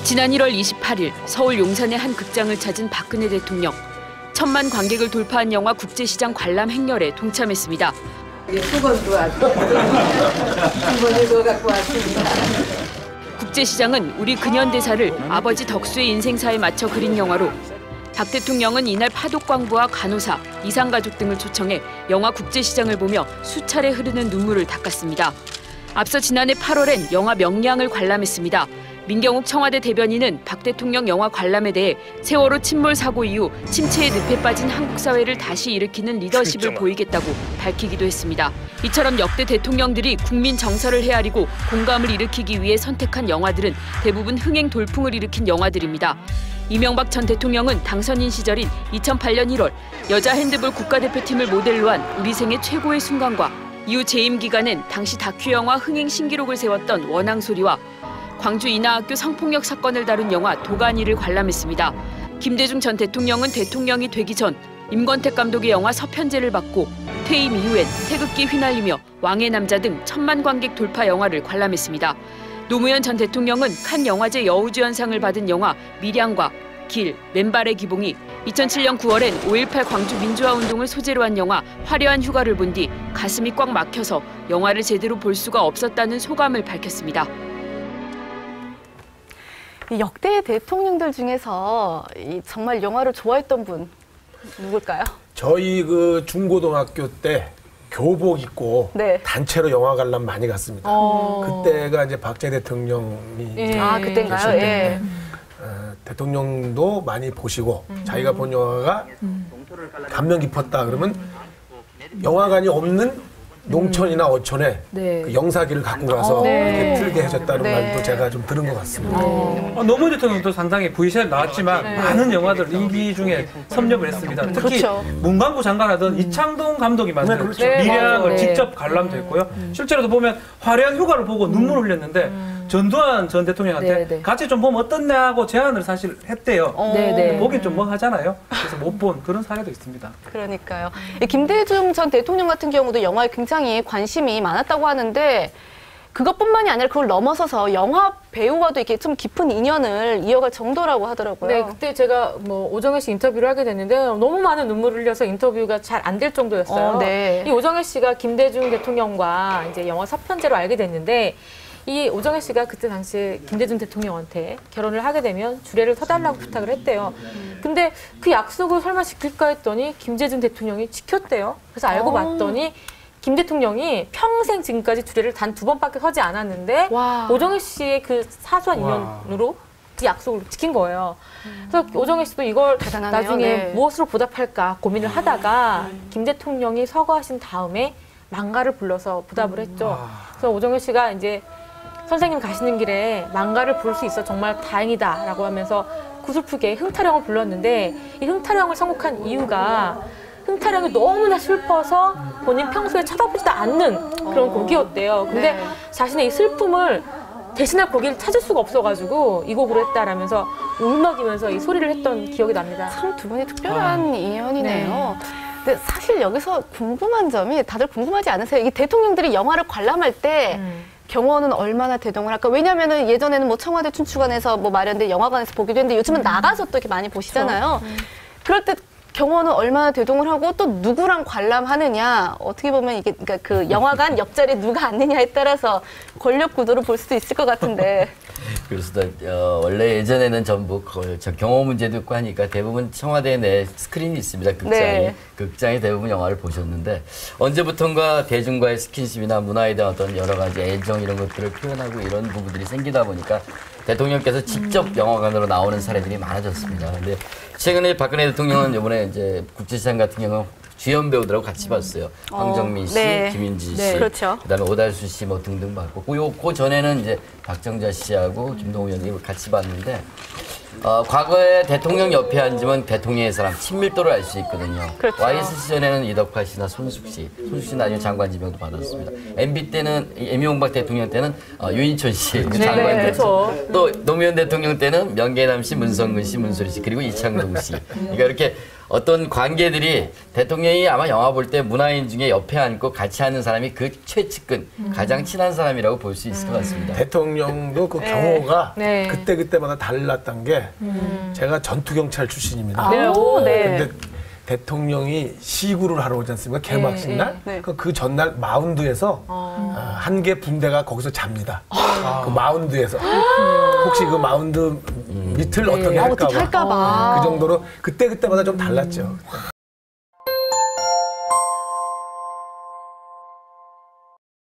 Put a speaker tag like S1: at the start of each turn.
S1: 지난 1월 28일 서울 용산의 한 극장을 찾은 박근혜 대통령. 1000만 관객을 돌파한 영화 국제시장 관람 행렬에 동참했습니다.
S2: 수건도 아주 한번 읽어 갖고 왔습니다.
S1: 국제시장은 우리 근현대사를 아버지 덕수의 인생사에 맞춰 그린 영화로 박 대통령은 이날 파독광부와 간호사, 이상가족 등을 초청해 영화 국제시장을 보며 수차례 흐르는 눈물을 닦았습니다. 앞서 지난해 8월엔 영화 명량을 관람했습니다. 민경욱 청와대 대변인은 박 대통령 영화 관람에 대해 세월호 침몰 사고 이후 침체의 늪에 빠진 한국 사회를 다시 일으키는 리더십을 보이겠다고 밝히기도 했습니다. 이처럼 역대 대통령들이 국민 정서를 헤아리고 공감을 일으키기 위해 선택한 영화들은 대부분 흥행 돌풍을 일으킨 영화들입니다. 이명박 전 대통령은 당선인 시절인 2008년 1월 여자 핸드볼 국가대표팀을 모델로 한 우리 생애 최고의 순간과 이후 재임 기간엔 당시 다큐 영화 흥행 신기록을 세웠던 원앙소리와 광주 인하학교 성폭력 사건을 다룬 영화 도가니를 관람했습니다. 김대중 전 대통령은 대통령이 되기 전 임권택 감독의 영화 서편제를 받고 퇴임 이후엔 태극기 휘날리며 왕의 남자 등 1000만 관객 돌파 영화를 관람했습니다. 노무현 전 대통령은 칸 영화제 여우주연상을 받은 영화 밀양과 길, 맨발의 기봉이 2007년 9월엔 5.18 광주 민주화운동을 소재로 한 영화 화려한 휴가를 본 뒤 가슴이 꽉 막혀서 영화를 제대로 볼 수가 없었다는 소감을 밝혔습니다.
S3: 역대 대통령들 중에서 정말 영화를 좋아했던 분 누굴까요?
S4: 저희 그 중고등학교 때 교복 입고
S3: 네.
S4: 단체로 영화 관람 많이 갔습니다. 그때가 이제 박정희 대통령이
S3: 그때인가요? 예.
S4: 대통령도 많이 보시고 자기가 본 영화가 감명 깊었다 그러면 영화관이 없는 농촌이나 어촌에 그 영사기를 갖고 가서 이렇게 틀게 해줬다는 말도 제가 좀 들은 것 같습니다.
S5: 노무현 대통령도 상당히 V샷 나왔지만 많은 영화들 임기 중에 섭렵을 했습니다. 특히 문광부 장관하던 이창동 감독이 만든 밀양을 직접 관람됐고요. 실제로도 보면 화려한 휴가를 보고 눈물을 흘렸는데 전두환 전 대통령한테 같이 좀 보면 어떻냐 하고 제안을 사실 했대요. 보긴 좀 뭐 하잖아요. 그래서 못 본 그런 사례도 있습니다.
S3: 그러니까요. 김대중 전 대통령 같은 경우도 영화에 굉장히 관심이 많았다고 하는데 그것뿐만이 아니라 그걸 넘어서서 영화 배우와도 이렇게 좀 깊은 인연을 이어갈 정도라고 하더라고요.
S6: 네, 그때 제가 뭐 오정혜 씨 인터뷰를 하게 됐는데 너무 많은 눈물을 흘려서 인터뷰가 잘 안 될 정도였어요. 이 오정혜 씨가 김대중 대통령과 이제 영화 서편제로 알게 됐는데 이 오정혜 씨가 그때 당시에 김대중 대통령한테 결혼을 하게 되면 주례를 서달라고 부탁을 했대요. 근데 그 약속을 설마 지킬까 했더니 김대중 대통령이 지켰대요. 그래서 알고 봤더니 김 대통령이 평생 지금까지 주례를 단 2번밖에 서지 않았는데 오정혜 씨의 그 사소한 인연으로 그 약속을 지킨 거예요. 그래서 오정혜 씨도 이걸 대단하네요. 나중에 무엇으로 보답할까 고민을 하다가 김 대통령이 서거하신 다음에 망가를 불러서 보답을 했죠. 그래서 오정혜 씨가 이제 선생님 가시는 길에 망가를 부를 수 있어 정말 다행이다라고 하면서 구슬프게 흥타령을 불렀는데 이 흥타령을 선곡한 이유가 흥타령이 너무나 슬퍼서 본인 평소에 쳐다보지도 않는 그런 곡이었대요. 근데 자신의 이 슬픔을 대신할 곡을 찾을 수가 없어가지고 이 곡으로 했다라면서 울먹이면서 이 소리를 했던 기억이 납니다.
S3: 참 두 분이 특별한 인연이네요. 근데 사실 여기서 궁금한 점이 다들 궁금하지 않으세요? 이 대통령들이 영화를 관람할 때 경호원은 얼마나 대동을 할까? 왜냐면은 예전에는 뭐 청와대 춘추관에서 뭐 마련된 영화관에서 보기도 했는데 요즘은 나가서 또 이렇게 많이 보시잖아요. 그럴 때 경호원은 얼마나 대동을 하고 또 누구랑 관람하느냐 어떻게 보면 이게 그러니까 그 영화관 옆자리에 누가 앉느냐에 따라서 권력 구도를 볼 수도 있을 것 같은데.
S7: 그렇습니다. 원래 예전에는 전부 경호 문제도 있고 하니까 대부분 청와대 내 스크린이 있습니다. 극장이. 극장에 대부분 영화를 보셨는데 언제부턴가 대중과의 스킨십이나 문화에 대한 어떤 여러 가지 애정 이런 것들을 표현하고 이런 부분들이 생기다 보니까 대통령께서 직접 영화관으로 나오는 사례들이 많아졌습니다. 근데 최근에 박근혜 대통령은 이번에 이제 국제시장 같은 경우는 주연 배우들하고 같이 봤어요. 황정민 씨, 김윤지 씨, 그다음에 오달수 씨 뭐 등등 봤고, 그 전에는 이제 박정자 씨하고 김동우 의원이 같이 봤는데 과거에 대통령 옆에 앉으면 대통령의 사람 친밀도를 알 수 있거든요. YS 시절에는 이덕화 씨나 손숙 씨 나중에 장관 지명도 받았습니다. MB 때는 이명박 대통령 때는 유인촌 씨 장관 됐죠. 또 노무현 대통령 때는 명계남 씨, 문성근 씨, 문소리 씨 그리고 이창동 씨. 그러니까 이렇게 어떤 관계들이 대통령이 아마 영화 볼 때 문화인 중에 옆에 앉고 같이 하는 사람이 그 최측근, 가장 친한 사람이라고 볼 수 있을 것 같습니다.
S4: 대통령도 그 경호가 그때마다 달랐던 게 제가 전투경찰 출신입니다. 근데 대통령이 시구를 하러 오지 않습니까? 개막식 날? 그 전날 마운드에서 한 개 분대가 거기서 잡니다. 그 마운드에서. 혹시 그 마운드 밑을 어떻게 할까 봐. 그 정도로 그때마다 좀 달랐죠.